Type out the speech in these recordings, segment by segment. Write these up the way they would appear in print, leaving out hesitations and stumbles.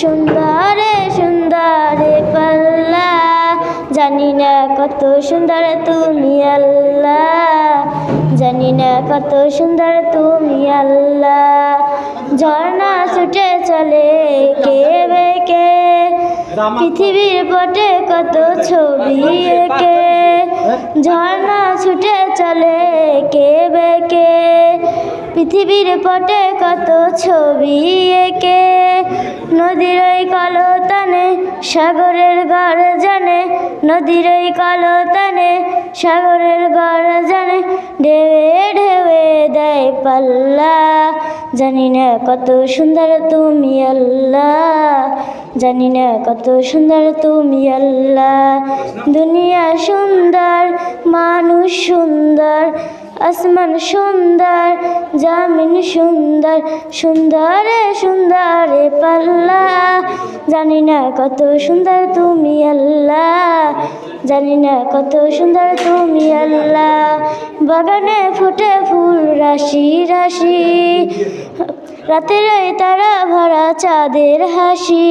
সুন্দরে সুন্দরে পাল্লা, জানি না কত সুন্দর তুমি আল্লাহ, জানি না কত সুন্দর তুমি আল্লাহ। ঝর্ণা ছুটে চলে কে বেঁকে, পৃথিবীর পটে কত ছবি এঁকে। ঝর্ণা ছুটে চলে কে বেঁকে, পৃথিবীর পটে কত ছবি এঁকে। নদীর ওই কলতানে সাগরের গর্জনে, নদীর ওই কলতানে সাগরের গর্জনে, ঢেউয়ে ঢেউয়ে দেয় পাল্লা, জানি না কত সুন্দর তুমি আল্লাহ, জানি না কত সুন্দর তুমি আল্লাহ। দুনিয়া সুন্দর, মানুষ সুন্দর, আসমান সুন্দর, জমিন সুন্দর, সুন্দরে সুন্দরে পাল্লা, জানি না কত সুন্দর তুমি আল্লাহ, জানি না কত সুন্দর তুমি আল্লাহ। বাগানে ফুটে ফুল রাশি রাশি, রাতের তারা ভরা চাঁদের হাসি।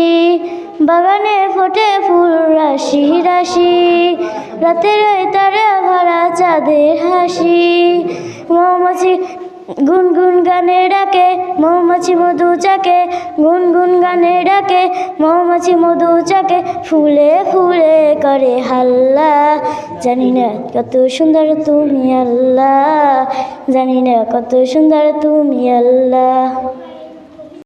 বাগানে ফোটে ফুল রাশি রাশি, রাতের তারা ভরা চাঁদের হাসি। মৌমাছি গুনগুন গানে ডাকে, মৌমাছি মধু চাকে, গুনগুন গানে ডাকে, মৌমাছি মধু চাকে, ফুলে ফুলে করে হাল্লা, জানি না কত সুন্দর তুমি আল্লাহ, জানি না কত সুন্দর তুমি আল্লাহ।